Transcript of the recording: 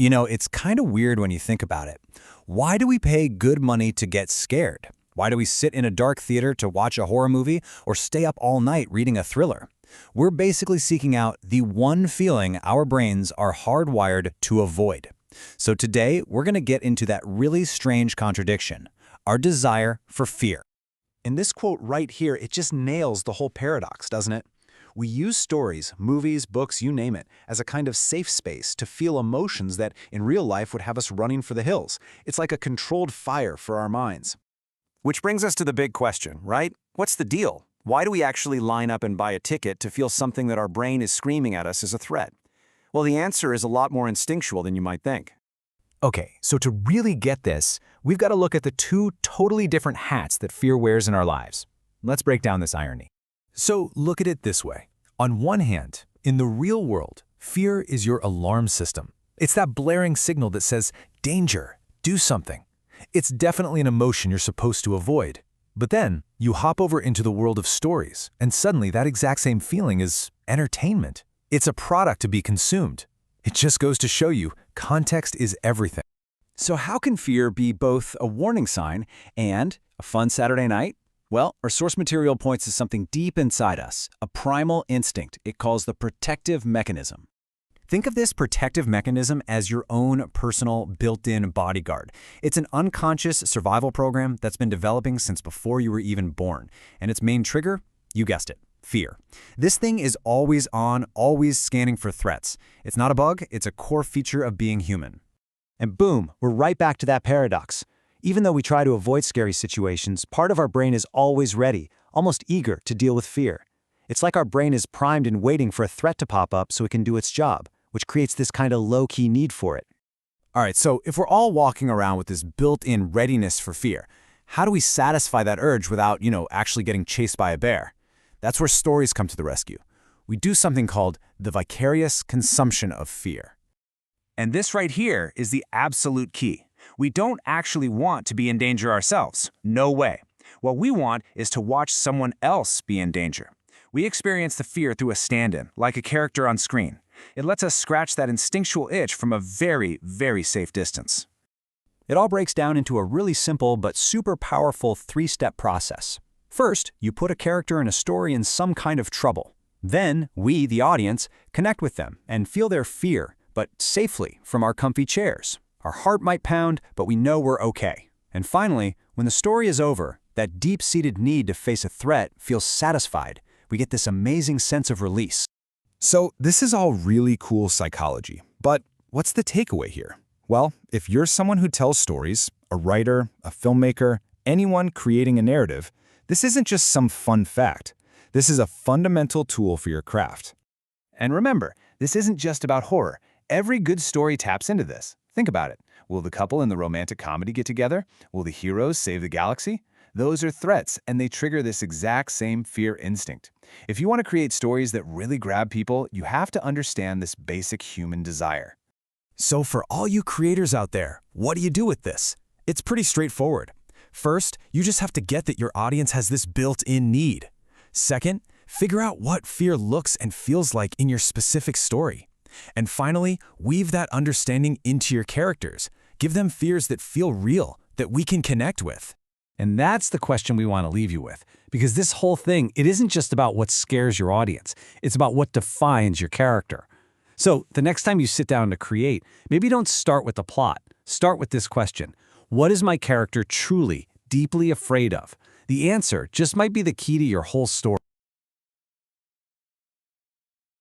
You know, it's kind of weird when you think about it. Why do we pay good money to get scared? Why do we sit in a dark theater to watch a horror movie or stay up all night reading a thriller? We're basically seeking out the one feeling our brains are hardwired to avoid. So today, we're going to get into that really strange contradiction, our desire for fear. In this quote right here, it just nails the whole paradox, doesn't it? We use stories, movies, books, you name it, as a kind of safe space to feel emotions that in real life would have us running for the hills. It's like a controlled fire for our minds. Which brings us to the big question, right? What's the deal? Why do we actually line up and buy a ticket to feel something that our brain is screaming at us as a threat? Well, the answer is a lot more instinctual than you might think. Okay, so to really get this, we've got to look at the two totally different hats that fear wears in our lives. Let's break down this irony. So look at it this way. On one hand, in the real world, fear is your alarm system. It's that blaring signal that says, danger, do something. It's definitely an emotion you're supposed to avoid. But then, you hop over into the world of stories, and suddenly that exact same feeling is entertainment. It's a product to be consumed. It just goes to show you, context is everything. So how can fear be both a warning sign and a fun Saturday night? Well, our source material points to something deep inside us, a primal instinct it calls the protective mechanism. Think of this protective mechanism as your own personal built-in bodyguard. It's an unconscious survival program that's been developing since before you were even born. And its main trigger? You guessed it, fear. This thing is always on, always scanning for threats. It's not a bug, it's a core feature of being human. And boom, we're right back to that paradox. Even though we try to avoid scary situations, part of our brain is always ready, almost eager to deal with fear. It's like our brain is primed and waiting for a threat to pop up so it can do its job, which creates this kind of low-key need for it. All right, so if we're all walking around with this built-in readiness for fear, how do we satisfy that urge without, actually getting chased by a bear? That's where stories come to the rescue. We do something called the vicarious consumption of fear. And this right here is the absolute key. We don't actually want to be in danger ourselves. No way. What we want is to watch someone else be in danger. We experience the fear through a stand-in, like a character on screen. It lets us scratch that instinctual itch from a very, very safe distance. It all breaks down into a really simple but super powerful three-step process. First, you put a character in a story in some kind of trouble. Then, we, the audience, connect with them and feel their fear, but safely from our comfy chairs. Our heart might pound, but we know we're okay. And finally, when the story is over, that deep-seated need to face a threat feels satisfied. We get this amazing sense of release. So this is all really cool psychology, but what's the takeaway here? Well, if you're someone who tells stories, a writer, a filmmaker, anyone creating a narrative, this isn't just some fun fact. This is a fundamental tool for your craft. And remember, this isn't just about horror. Every good story taps into this. Think about it. Will the couple in the romantic comedy get together? Will the heroes save the galaxy? Those are threats, and they trigger this exact same fear instinct. If you want to create stories that really grab people, you have to understand this basic human desire. So for all you creators out there, what do you do with this? It's pretty straightforward. First, you just have to get that your audience has this built-in need. Second, figure out what fear looks and feels like in your specific story. And finally, weave that understanding into your characters. Give them fears that feel real, that we can connect with. And that's the question we want to leave you with. Because this whole thing, it isn't just about what scares your audience. It's about what defines your character. So the next time you sit down to create, maybe don't start with the plot. Start with this question. What is my character truly, deeply afraid of? The answer just might be the key to your whole story.